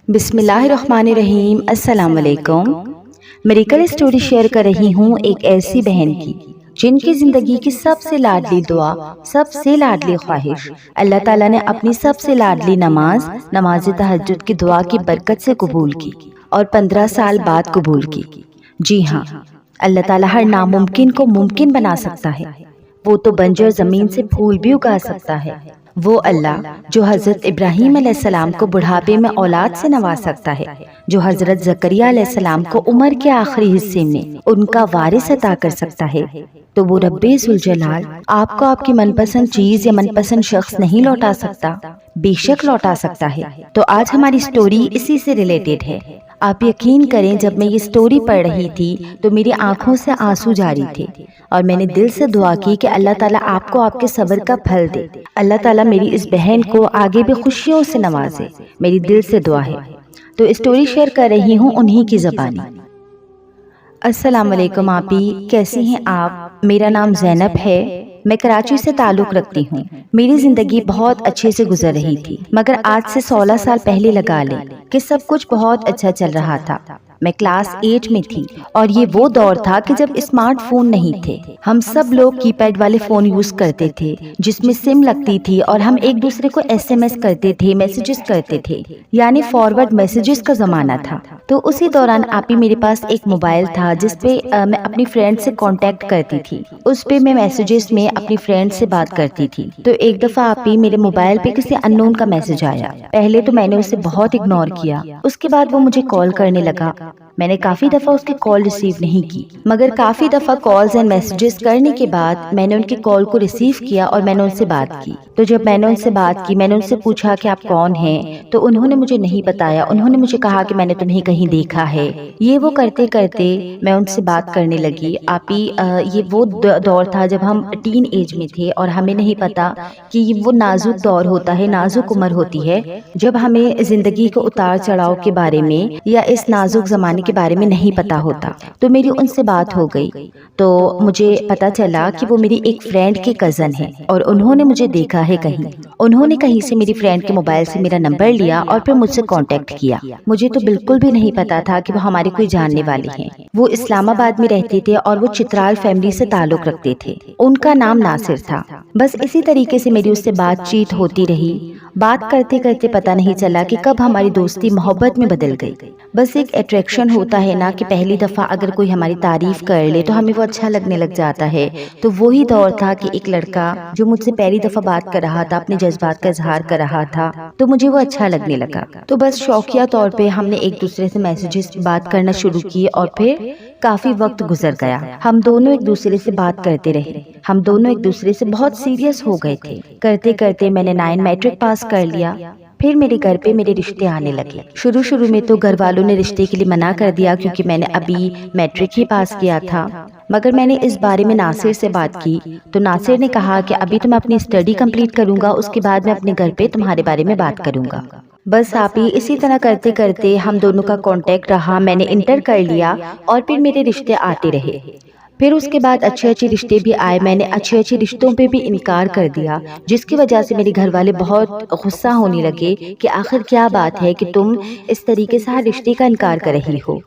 بسم اللہ الرحمن الرحیم۔ السلام علیکم۔ میں کل سٹوری شیئر کر رہی ہوں ایک ایسی بہن کی جن کی زندگی کی سب سے لاڈلی دعا، سب سے لاڈلی خواہش اللہ تعالیٰ نے اپنی سب سے لاڈلی نماز تہجد کی دعا کی برکت سے قبول کی اور 15 سال بعد قبول کی۔ جی ہاں، اللہ تعالیٰ ہر ناممکن کو ممکن بنا سکتا ہے۔ وہ تو بنجر زمین سے پھول بھی اگا سکتا ہے۔ وہ اللہ جو حضرت ابراہیم علیہ السلام کو بڑھاپے میں اولاد سے نواز سکتا ہے، جو حضرت زکریا علیہ السلام کو عمر کے آخری حصے میں ان کا وارث عطا کر سکتا ہے، تو وہ رب ذوالجلال آپ کو آپ کی من پسند چیز یا من پسند شخص نہیں لوٹا سکتا؟ بے شک لوٹا سکتا ہے۔ تو آج ہماری سٹوری اسی سے ریلیٹڈ ہے۔ آپ یقین کریں، جب میں یہ سٹوری پڑھ رہی تھی تو میری آنکھوں سے آنسو جاری تھے اور میں نے دل سے دعا کی کہ اللہ تعالیٰ آپ کو آپ کے صبر کا پھل دے، اللہ تعالیٰ میری اس بہن کو آگے بھی خوشیوں سے نوازے، میری دل سے دعا ہے۔ تو سٹوری شیئر کر رہی ہوں انہی کی زبانی۔ السلام علیکم آپی، کیسی ہیں آپ؟ میرا نام زینب ہے، میں کراچی سے تعلق رکھتی ہوں۔ میری زندگی بہت اچھے سے گزر رہی تھی، مگر آج سے 16 سال پہلے لگا لیں کہ سب کچھ بہت اچھا چل رہا تھا۔ میں کلاس 8 میں تھی اور یہ وہ دور تھا کہ جب اسمارٹ فون نہیں تھے۔ ہم سب لوگ کی پیڈ والے فون یوز کرتے تھے جس میں سم لگتی تھی اور ہم ایک دوسرے کو SMS کرتے تھے، میسیجز کرتے تھے، یعنی فارورڈ میسیجز کا زمانہ تھا۔ تو اسی دوران آپی میرے پاس ایک موبائل تھا جس پہ میں اپنی فرینڈ سے کانٹیکٹ کرتی تھی، اس پہ میں میسیجز میں اپنی فرینڈ سے بات کرتی تھی۔ تو ایک دفعہ آپی میرے موبائل پہ کسی اننون کا میسج آیا۔ پہلے تو میں نے اسے بہت اگنور کیا، اس کے بعد وہ مجھے کال کرنے لگا۔ میں نے کافی دفعہ اس کی کال ریسیو نہیں کی، مگر کافی دفعہ کالز اینڈ میسیجز کرنے کے بعد میں نے ان کی کال کو ریسیو کیا اور میں نے ان سے بات کی۔ تو جب میں نے ان سے بات کی، میں نے ان سے پوچھا کہ آپ کون ہیں، تو انہوں نے مجھے نہیں بتایا۔ انہوں نے مجھے کہا کہ میں نے تمہیں کہیں دیکھا ہے۔ یہ وہ کرتے کرتے میں ان سے بات کرنے لگی۔ آپی یہ وہ دور تھا جب ہم ٹین ایج میں تھے اور ہمیں نہیں پتا کہ یہ وہ نازک دور ہوتا ہے، نازک عمر ہوتی ہے جب ہمیں زندگی کو اتار چڑھاؤ کے بارے میں یا اس نازک زمانے کے بارے میں نہیں پتا ہوتا۔ تو میری ان سے بات ہو گئی تو مجھے پتا چلا کہ وہ میری ایک فرینڈ کے کزن ہے اور انہوں نے مجھے دیکھا ہے کہیں۔ انہوں نے کہیں سے میری فرینڈ کے موبائل سے میرا نمبر لیا اور پھر مجھ سے کانٹیکٹ کیا۔ مجھے تو بالکل بھی نہیں پتا تھا کہ وہ ہمارے کوئی جاننے والے ہیں۔ وہ اسلام آباد میں رہتے تھے اور وہ چترال فیملی سے تعلق رکھتے تھے۔ ان کا نام ناصر تھا۔ بس اسی طریقے سے میری اس سے بات چیت ہوتی رہی۔ بات کرتے کرتے پتہ نہیں چلا کہ کب ہماری دوستی محبت میں بدل گئی۔ بس ایک اٹریکشن ہوتا ہے نا کہ پہلی دفعہ اگر کوئی ہماری تعریف کر لے تو ہمیں وہ اچھا لگنے لگ جاتا ہے۔ تو وہی دور تھا کہ ایک لڑکا جو مجھ سے پہلی دفعہ بات کر رہا تھا، اپنے جذبات کا اظہار کر رہا تھا، تو مجھے وہ اچھا لگنے لگا۔ تو بس شوقیہ طور پہ ہم نے ایک دوسرے سے میسیجز بات کرنا شروع کی اور پھر کافی وقت گزر گیا۔ ہم دونوں ایک دوسرے سے بات کرتے رہے، ہم دونوں ایک دوسرے سے بہت سیریس ہو گئے تھے۔ کرتے کرتے میں نے 9 میٹرک پاس کر لیا۔ پھر میرے گھر پہ میرے رشتے آنے لگے۔ شروع میں تو گھر والوں نے رشتے کے لیے منع کر دیا کیونکہ میں نے ابھی میٹرک ہی پاس کیا تھا، مگر میں نے اس بارے میں ناصر سے بات کی تو ناصر نے کہا کہ ابھی تو میں اپنی اسٹڈی کمپلیٹ کروں گا، اس کے بعد میں اپنے گھر پہ تمہارے بارے میں بات کروں گا۔ بس آپی اسی طرح کرتے کرتے ہم دونوں کا کانٹیکٹ رہا۔ میں نے انٹر کر لیا اور پھر میرے رشتے آتے رہے۔ پھر اس کے بعد اچھے رشتے بھی آئے۔ میں نے اچھے رشتوں پہ بھی انکار کر دیا، جس کی وجہ سے میرے گھر والے بہت غصہ ہونے لگے کہ آخر کیا بات ہے کہ تم اس طریقے سے ہر رشتے کا انکار کر رہی ہو۔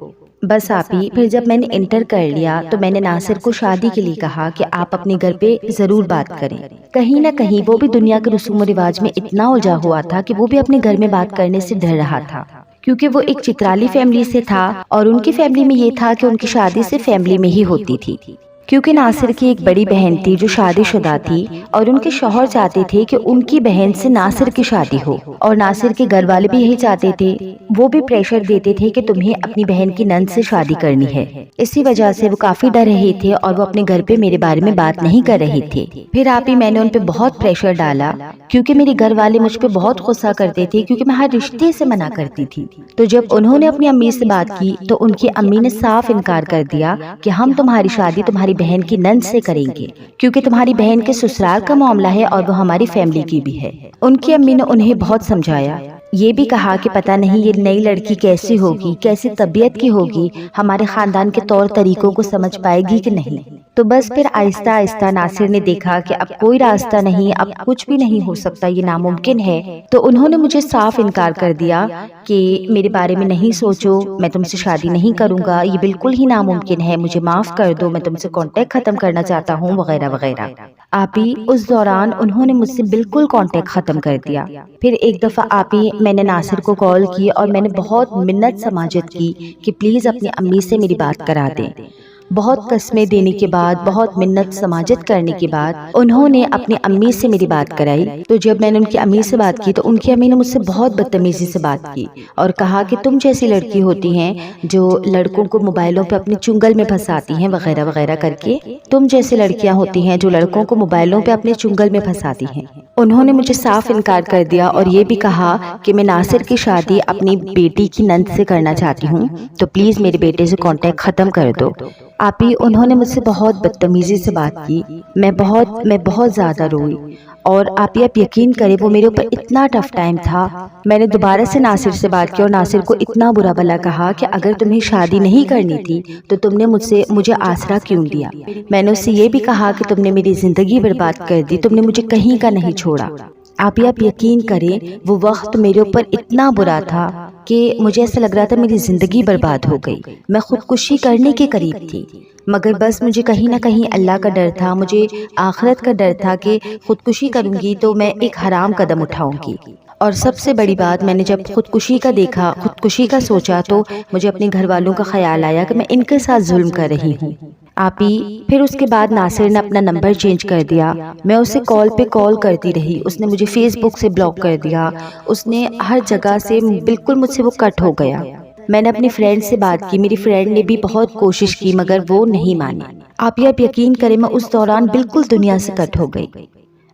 بس آپی پھر جب میں نے انٹر کر لیا تو میں نے ناصر کو شادی کے لیے کہا کہ آپ اپنے گھر پہ ضرور بات کریں۔ کہیں نہ کہیں وہ بھی دنیا کے رسوم و رواج میں اتنا الجھا ہوا تھا کہ وہ بھی اپنے گھر میں بات کرنے سے ڈر رہا تھا، کیونکہ وہ ایک چترالی فیملی سے تھا اور ان کی فیملی میں یہ تھا کہ ان کی شادی سے فیملی میں ہی ہوتی تھی، کیونکہ ناصر کی ایک بڑی بہن تھی جو شادی شدہ تھی اور ان کے شوہر چاہتے تھے کہ ان کی بہن سے ناصر کی شادی ہو، اور ناصر کے گھر والے بھی یہی چاہتے تھے۔ وہ بھی پریشر دیتے تھے کہ تمہیں اپنی بہن کی نند سے شادی کرنی ہے۔ اسی وجہ سے وہ کافی ڈر رہے تھے اور وہ اپنے گھر پہ میرے بارے میں بات نہیں کر رہے تھے۔ پھر آپی میں نے ان پہ بہت پریشر ڈالا کیونکہ میرے گھر والے مجھ پہ بہت غصہ کرتے تھے کیونکہ میں ہر رشتے سے منع کرتی تھی۔ تو جب انہوں نے اپنی امی سے بات کی تو ان کی امی نے صاف انکار کر دیا کہ ہم تمہاری شادی تمہاری بہن کی نند سے کریں گے، کیونکہ تمہاری بہن کے سسرال کا معاملہ ہے اور وہ ہماری فیملی کی بھی ہے۔ ان کی امی نے انہیں بہت سمجھایا، یہ بھی کہا کہ پتہ نہیں یہ نئی لڑکی کیسی ہوگی، کیسی طبیعت کی ہوگی، ہمارے خاندان کے طور طریقوں کو سمجھ پائے گی کہ نہیں۔ تو بس پھر آہستہ آہستہ ناصر نے دیکھا کہ اب کوئی راستہ نہیں، اب کچھ بھی نہیں ہو سکتا، یہ ناممکن ہے، تو انہوں نے مجھے صاف انکار کر دیا کہ میرے بارے میں نہیں سوچو، میں تم سے شادی نہیں کروں گا، یہ بالکل ہی ناممکن ہے، مجھے معاف کر دو، میں تم سے کانٹیکٹ ختم کرنا چاہتا ہوں وغیرہ وغیرہ۔ آپی اس دوران انہوں نے مجھ سے بالکل کانٹیکٹ ختم کر دیا۔ پھر ایک دفعہ آپی میں نے ناصر کو کال کی اور میں نے بہت منت سماجت کی کہ پلیز اپنی امی سے میری بات کرا دیں۔ بہت قسمیں دینے کے بعد، بہت منت سماجت کرنے کے بعد انہوں نے اپنی امی سے میری بات کرائی۔ تو جب میں نے ان کی امی سے بات کی تو ان کی امی نے مجھ سے بہت بدتمیزی سے بات کی اور کہا کہ تم جیسی لڑکی ہوتی ہیں جو لڑکوں کو موبائلوں پہ اپنے چنگل میں پھنساتی ہیں وغیرہ وغیرہ کر کے، تم جیسی لڑکیاں ہوتی ہیں جو لڑکوں کو موبائلوں پہ اپنے چنگل میں پھنساتی ہیں۔ انہوں نے مجھے صاف انکار کر دیا اور یہ بھی کہا کہ میں ناصر کی شادی اپنی بیٹی کی نند سے کرنا چاہتی ہوں، تو پلیز میرے بیٹے سے کانٹیکٹ ختم کر دو۔ آپی انہوں نے مجھ سے بہت بدتمیزی سے بات کی، میں بہت زیادہ روئی، اور آپ یقین کریں وہ میرے اوپر اتنا ٹف ٹائم تھا۔ میں نے دوبارہ سے ناصر سے بات کی اور ناصر کو اتنا برا بھلا کہا کہ اگر تمہیں شادی نہیں کرنی تھی تو تم نے مجھے آسرا کیوں دیا۔ میں نے اس سے یہ بھی کہا کہ تم نے میری زندگی برباد کر دی، تم نے مجھے کہیں کا نہیں چھوڑا۔ آپ یقین کریں وہ وقت میرے اوپر اتنا برا تھا کہ مجھے ایسا لگ رہا تھا میری زندگی برباد ہو گئی، میں خودکشی کرنے کے قریب تھی، مگر بس مجھے کہیں نہ کہیں اللہ کا ڈر تھا، مجھے آخرت کا ڈر تھا کہ خودکشی کروں گی تو میں ایک حرام قدم اٹھاؤں گی۔ اور سب سے بڑی بات، میں نے جب خودکشی کا دیکھا، خودکشی کا سوچا، تو مجھے اپنے گھر والوں کا خیال آیا کہ میں ان کے ساتھ ظلم کر رہی ہوں۔ آپی پھر اس کے بعد ناصر نے اپنا نمبر چینج کر دیا، میں اسے کال پہ کال کرتی رہی، اس نے مجھے فیس بک سے بلاک کر دیا، اس نے ہر جگہ سے بالکل مجھ سے وہ کٹ ہو گیا۔ میں نے اپنی فرینڈ سے بات کی، میری فرینڈ نے بھی بہت کوشش کی مگر وہ نہیں مانی۔ آپ یقین کریں میں اس دوران بالکل دنیا سے کٹ ہو گئی۔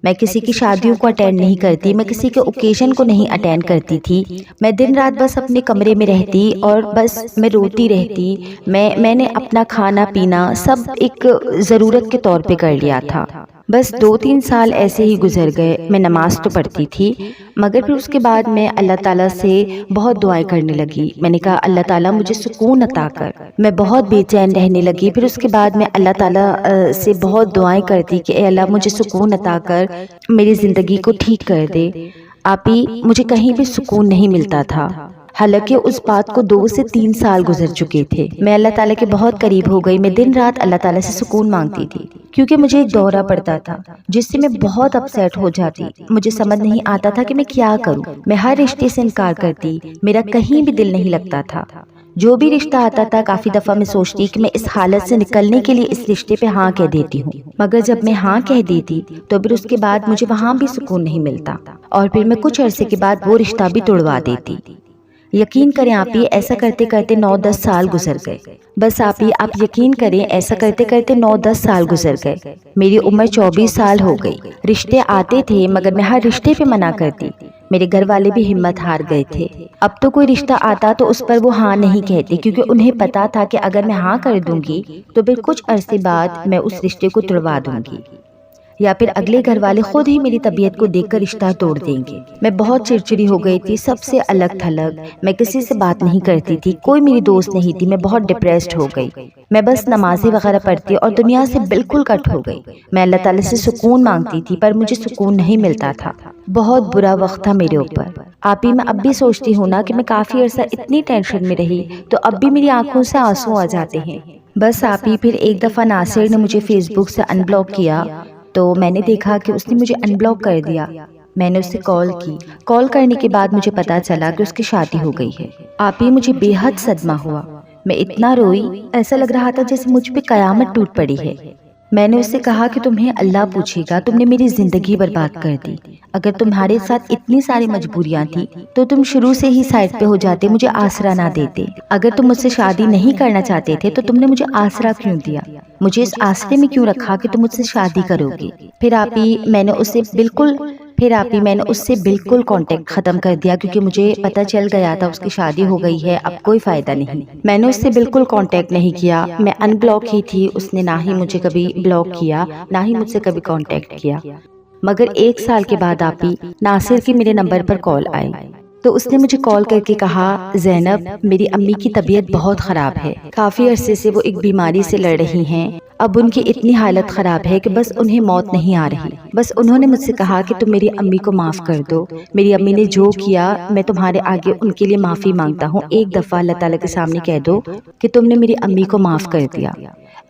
میں کسی کی شادیوں کو اٹینڈ نہیں کرتی، میں کسی کے اوکیشن کو نہیں اٹینڈ کرتی تھی، میں دن رات بس اپنے کمرے میں رہتی اور بس میں روتی رہتی۔ میں نے اپنا کھانا پینا سب ایک ضرورت کے طور پہ کر لیا تھا۔ بس 2-3 سال ایسے ہی گزر گئے۔ میں نماز تو پڑھتی تھی مگر پھر اس کے بعد میں اللہ تعالیٰ سے بہت دعائیں کرنے لگی۔ میں نے کہا اللہ تعالیٰ مجھے سکون عطا کر، میں بہت بے چین رہنے لگی۔ پھر اس کے بعد میں اللہ تعالیٰ سے بہت دعائیں کرتی کہ اے اللہ مجھے سکون عطا کر، میری زندگی کو ٹھیک کر دے۔ آپی مجھے کہیں بھی سکون نہیں ملتا تھا، حالانکہ اس بات کو 2 سے 3 سال گزر چکے تھے۔ میں اللہ تعالیٰ کے بہت قریب ہو گئی، میں دن رات اللہ تعالیٰ سے سکون مانگتی تھی، کیونکہ مجھے ایک دورہ پڑتا تھا جس سے میں بہت اپسیٹ ہو جاتی، مجھے سمجھ نہیں آتا تھا کہ میں کیا کروں۔ میں ہر رشتے سے انکار کرتی، میرا کہیں بھی دل نہیں لگتا تھا۔ جو بھی رشتہ آتا تھا کافی دفعہ میں سوچتی کہ میں اس حالت سے نکلنے کے لیے اس رشتے پہ ہاں کہہ دیتی ہوں، مگر جب میں ہاں کہہ دیتی تو پھر اس کے بعد مجھے وہاں بھی سکون نہیں ملتا، اور پھر میں کچھ عرصے کے بعد وہ رشتہ بھی توڑوا دیتی۔ یقین کریں آپ یہ ایسا کرتے کرتے 9-10 سال گزر گئے۔ بس آپ یقین کریں ایسا کرتے کرتے 9-10 سال گزر گئے۔ میری عمر 24 سال ہو گئی۔ رشتے آتے تھے مگر میں ہر رشتے پہ منع کرتی، میرے گھر والے بھی ہمت ہار گئے تھے۔ اب تو کوئی رشتہ آتا تو اس پر وہ ہاں نہیں کہتے، کیونکہ انہیں پتا تھا کہ اگر میں ہاں کر دوں گی تو پھر کچھ عرصے بعد میں اس رشتے کو توڑوا دوں گی، یا پھر اگلے گھر والے خود ہی میری طبیعت کو دیکھ کر رشتہ توڑ دیں گے۔ میں بہت چڑچڑی ہو گئی تھی، سب سے الگ تھلگ، میں کسی سے بات نہیں کرتی تھی، کوئی میری دوست نہیں تھی، میں بہت ڈپریسڈ ہو گئی۔ میں بس نمازیں وغیرہ پڑھتی اور دنیا سے بالکل کٹ ہو گئی۔ میں اللہ تعالیٰ سے سکون مانگتی تھی پر مجھے سکون نہیں ملتا تھا۔ بہت برا وقت تھا میرے اوپر۔ آپی میں اب بھی سوچتی ہوں نا کہ میں کافی عرصہ اتنی ٹینشن میں رہی تو اب بھی میری آنکھوں سے آنسو آ جاتے ہیں۔ بس آپی پھر ایک دفعہ ناصر نے مجھے فیس بک سے ان بلاک کیا تو میں نے دیکھا کہ اس نے مجھے ان بلاک کر دیا۔ میں نے اسے کال کی، کال کرنے کے بعد مجھے پتا چلا کہ اس کی شادی ہو گئی ہے۔ آپی مجھے بے حد صدمہ ہوا، میں اتنا روئی، ایسا لگ رہا تھا جیسے مجھ پہ قیامت ٹوٹ پڑی ہے۔ میں نے اس سے کہا کہ تمہیں اللہ پوچھے گا، تم نے میری زندگی برباد کر دی، اگر تمہارے ساتھ اتنی ساری مجبوریاں تھی تو تم شروع سے ہی سائڈ پہ ہو جاتے، مجھے آسرا نہ دیتے۔ اگر تم مجھ سے شادی نہیں کرنا چاہتے تھے تو تم نے مجھے آسرا کیوں دیا، مجھے اس آسرے میں کیوں رکھا کہ تم مجھ سے شادی کرو گے۔ پھر آپی میں نے اس سے بالکل کانٹیکٹ ختم کر دیا، کیونکہ مجھے پتا چل گیا تھا اس کی شادی ہو گئی ہے، اب کوئی فائدہ نہیں۔ میں نے اس سے بالکل کانٹیکٹ نہیں کیا، میں ان بلاک ہی تھی، اس نے نہ ہی مجھے کبھی بلاک کیا نہ ہی مجھ سے کبھی کانٹیکٹ کیا۔ مگر 1 سال کے بعد آپی ناصر کی میرے نمبر پر کال آئی۔ تو اس نے مجھے کال کر کے کہا زینب میری امی کی طبیعت بہت خراب ہے، کافی عرصے سے وہ ایک بیماری سے لڑ رہی ہیں، اب ان کی اتنی حالت خراب ہے کہ بس انہیں موت نہیں آ رہی، بس انہوں نے مجھ سے کہا کہ تم میری امی کو معاف کر دو، میری امی نے جو کیا میں تمہارے آگے ان کے لیے معافی مانگتا ہوں، ایک دفعہ اللہ تعالیٰ کے سامنے کہہ دو کہ تم نے میری امی کو معاف کر دیا۔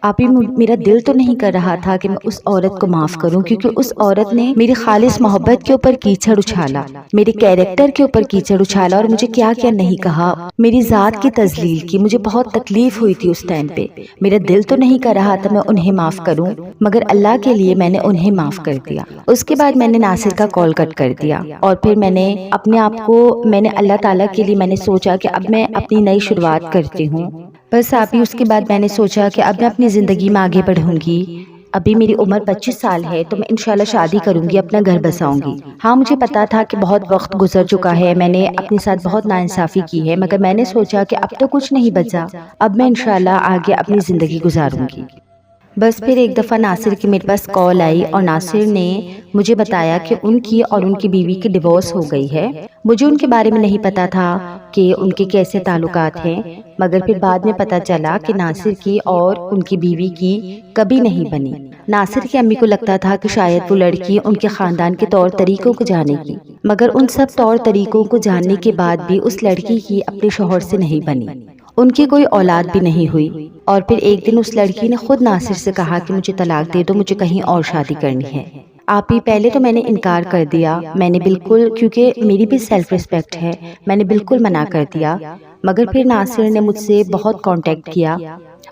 آپ ہی میرا دل تو نہیں کر رہا تھا کہ میں اس عورت کو معاف کروں، کیونکہ اس عورت نے میری خالص محبت کے اوپر کیچڑ اچھالا، میرے کیریکٹر کے اوپر کیچڑ اچھالا، اور مجھے کیا کیا نہیں کہا، میری ذات کی تذلیل کی، مجھے بہت تکلیف ہوئی تھی اس ٹائم پہ، میرا دل تو نہیں کر رہا تھا میں انہیں معاف کروں، مگر اللہ کے لیے میں نے انہیں معاف کر دیا۔ اس کے بعد میں نے ناصر کا کال کٹ کر دیا، اور پھر میں نے اپنے آپ کو اللہ تعالیٰ کے لیے میں نے سوچا کہ اب میں اپنی نئی شروعات کرتی ہوں، بس آپ ہی اس کے بعد میں نے سوچا کہ اب میں اپنی زندگی میں آگے بڑھوں گی، ابھی میری عمر 25 سال ہے تو میں انشاءاللہ شادی کروں گی، اپنا گھر بساؤں گی۔ ہاں مجھے پتا تھا کہ بہت وقت گزر چکا ہے، میں نے اپنے ساتھ بہت ناانصافی کی ہے، مگر میں نے سوچا کہ اب تو کچھ نہیں بچا، اب میں انشاءاللہ آگے اپنی زندگی گزاروں گی۔ بس پھر ایک دفعہ ناصر کی میرے پاس کال آئی اور ناصر نے مجھے بتایا کہ ان کی اور ان کی بیوی کی ڈیورس ہو گئی ہے۔ مجھے ان کے بارے میں نہیں پتا تھا کہ ان کے کیسے تعلقات ہیں، مگر پھر بعد میں پتا چلا کہ ناصر کی اور ان کی بیوی کی کبھی نہیں بنی۔ ناصر کی امی کو لگتا تھا کہ شاید وہ لڑکی ان کے خاندان کے طور طریقوں کو جانے گی، مگر ان سب طور طریقوں کو جاننے کے بعد بھی اس لڑکی کی اپنے شوہر سے نہیں بنی، ان کی کوئی اولاد بھی نہیں ہوئی۔ اور پھر ایک دن اس لڑکی نے خود ناصر سے کہا کہ مجھے طلاق دے دو، مجھے کہیں اور شادی کرنی ہے۔ آپ ہی پہلے تو میں نے انکار کر دیا، میں نے بالکل، کیونکہ میری بھی سیلف ریسپیکٹ ہے، میں نے بالکل منع کر دیا، مگر پھر ناصر نے مجھ سے بہت کانٹیکٹ کیا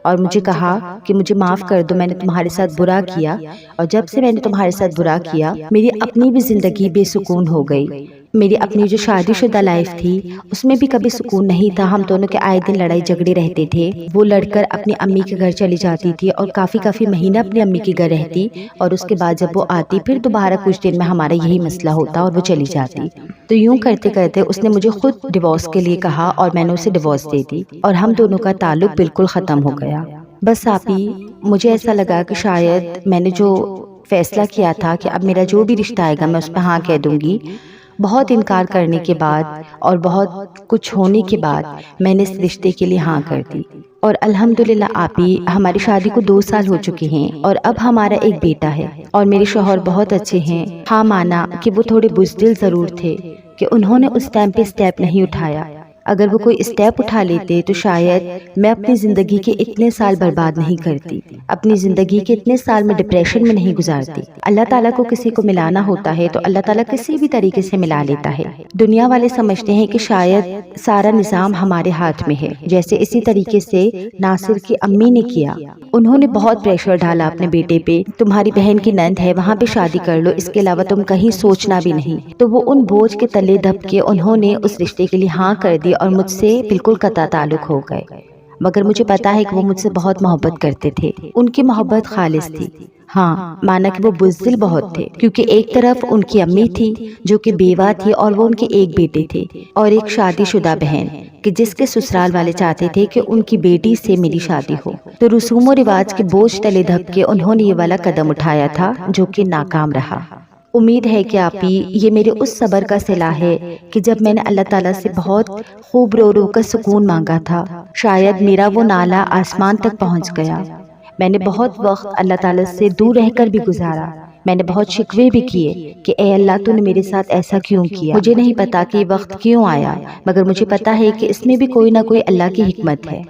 اور مجھے کہا کہ مجھے معاف کر دو، میں نے تمہارے ساتھ برا کیا، اور جب سے میں نے تمہارے ساتھ برا کیا میری اپنی بھی زندگی بے سکون ہو گئی، میری اپنی جو شادی شدہ لائف تھی اس میں بھی کبھی سکون نہیں تھا، ہم دونوں کے آئے دن لڑائی جھگڑے رہتے تھے، وہ لڑ کر اپنی امی کے گھر چلی جاتی تھی اور کافی مہینہ اپنی امی کے گھر رہتی، اور اس کے بعد جب وہ آتی پھر دوبارہ کچھ دن میں ہمارا یہی مسئلہ ہوتا اور وہ چلی جاتی۔ تو یوں کرتے کرتے اس نے مجھے خود ڈیورس کے لیے کہا اور میں نے اسے ڈیورس دے دی، اور ہم دونوں کا تعلق بالکل ختم ہو گیا۔ بس آپ ہی مجھے ایسا لگا کہ شاید میں نے جو فیصلہ کیا تھا کہ اب میرا جو بھی رشتہ آئے گا میں اس پہ ہاں کہہ دوں گی، بہت انکار کرنے کے بعد اور بہت کچھ ہونے کے بعد میں نے اس رشتے کے لیے ہاں کر دی، اور الحمدللہ آپ ہی ہماری شادی کو 2 سال ہو چکے ہیں، اور اب ہمارا ایک بیٹا ہے، اور میرے شوہر بہت اچھے ہیں۔ ہاں مانا کہ وہ تھوڑے بزدل ضرور تھے کہ انہوں نے اس ٹائم پہ اسٹیپ نہیں اٹھایا، اگر وہ کوئی اسٹیپ اٹھا لیتے تو شاید میں اپنی زندگی کے اتنے سال برباد نہیں کرتی، اپنی زندگی کے اتنے سال میں ڈپریشن میں نہیں گزارتی۔ اللہ تعالیٰ کو کسی کو ملانا ہوتا ہے تو اللہ تعالیٰ کسی بھی طریقے سے ملا لیتا ہے۔ دنیا والے سمجھتے ہیں کہ شاید سارا نظام ہمارے ہاتھ میں ہے، جیسے اسی طریقے سے ناصر کی امی نے کیا، انہوں نے بہت پریشر ڈالا اپنے بیٹے پہ، تمہاری بہن کی نند ہے وہاں پہ شادی کر لو، اس کے علاوہ تم کہیں سوچنا بھی نہیں، تو وہ ان بوجھ کے تلے دب کے انہوں نے اس رشتے کے لیے ہاں کر دی اور مجھ سے بالکل قطع تعلق ہو گئے، مگر مجھے پتا ہے کہ وہ مجھ سے بہت محبت کرتے تھے، ان کی محبت خالص تھی۔ ہاں مانا کہ وہ بزدل بہت تھے، کیونکہ ایک طرف ان کی امی تھی جو کہ بیوہ تھی اور وہ ان کے ایک بیٹے تھے، اور ایک شادی شدہ بہن کہ جس کے سسرال والے چاہتے تھے کہ ان کی بیٹی سے میری شادی ہو، تو رسوم و رواج کے بوجھ تلے دب کے انہوں نے یہ والا قدم اٹھایا تھا جو کہ ناکام رہا۔ امید ہے کہ آپ ہی یہ میرے اس صبر کا صلہ ہے کہ جب میں نے اللہ تعالیٰ سے بہت خوب رو رو کر سکون مانگا تھا، شاید میرا وہ نالہ آسمان تک پہنچ گیا۔ میں نے بہت وقت اللہ تعالیٰ سے دور رہ کر بھی گزارا، میں نے بہت شکوے بھی کیے کہ اے اللہ تو نے میرے ساتھ ایسا کیوں کیا، مجھے نہیں پتا کہ یہ وقت کیوں آیا، مگر مجھے پتا ہے کہ اس میں بھی کوئی نہ کوئی اللہ کی حکمت ہے۔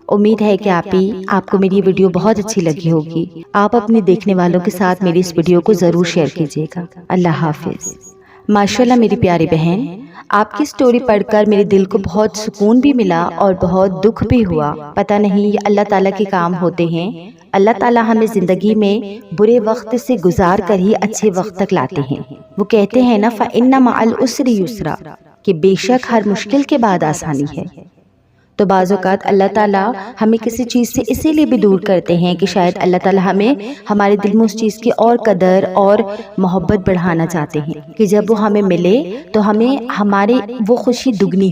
امید ہے کہ آپ کو میری یہ ویڈیو بہت اچھی لگی ہوگی، آپ اپنے دیکھنے والوں کے ساتھ میری اس ویڈیو کو ضرور شیئر کیجیے گا۔ اللہ حافظ۔ ماشاءاللہ میری پیاری بہن، آپ کی سٹوری پڑھ کر میرے دل کو بہت سکون بھی ملا اور بہت دکھ بھی ہوا۔ پتہ نہیں یہ اللہ تعالیٰ کے کام ہوتے ہیں، اللہ تعالیٰ ہمیں زندگی میں برے وقت سے گزار کر ہی اچھے وقت تک لاتے ہیں۔ وہ کہتے ہیں نا فَإِنَّ مَعَ الْعُسْرِ يُسْرًا، کہ بے شک ہر مشکل کے بعد آسانی ہے۔ تو بعض اوقات اللہ تعالیٰ ہمیں کسی چیز سے اسی لیے بھی دور کرتے ہیں کہ شاید اللہ تعالیٰ ہمیں ہمارے دل میں اس چیز کی اور قدر اور محبت بڑھانا چاہتے ہیں کہ جب وہ ہمیں ملے تو ہمیں ہماری وہ خوشی دگنی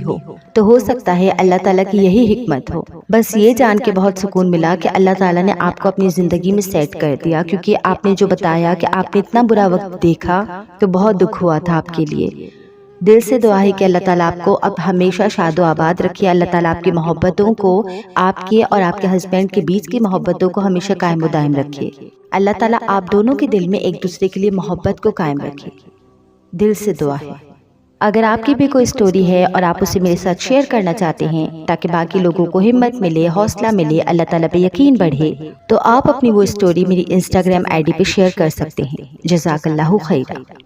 تو ہو سکتا ہے اللہ تعالیٰ کی یہی حکمت ہو۔ بس یہ جان کے بہت سکون ملا کہ اللہ تعالیٰ نے آپ کو اپنی زندگی میں سیٹ کر دیا، کیونکہ آپ نے جو بتایا کہ آپ نے اتنا برا وقت دیکھا تو بہت دکھ ہوا تھا آپ کے لیے۔ دل سے دعا ہے کہ اللہ تعالیٰ آپ کو اب ہمیشہ شاد و آباد رکھے، اللہ تعالیٰ آپ کی محبتوں کو، آپ کے اور آپ کے ہسبینڈ کے بیچ کی محبتوں کو ہمیشہ قائم و دائم رکھے، اللہ تعالیٰ آپ دونوں کے دل میں ایک دوسرے کے لیے محبت کو قائم رکھے، دل سے دعا ہے۔ اگر آپ کی بھی کوئی سٹوری ہے اور آپ اسے میرے ساتھ شیئر کرنا چاہتے ہیں تاکہ باقی لوگوں کو ہمت ملے، حوصلہ ملے، اللہ تعالیٰ پہ یقین بڑھے، تو آپ اپنی وہ سٹوری میری انسٹاگرام آئی ڈی پہ شیئر کر سکتے ہیں۔ جزاک اللہ خیرہ۔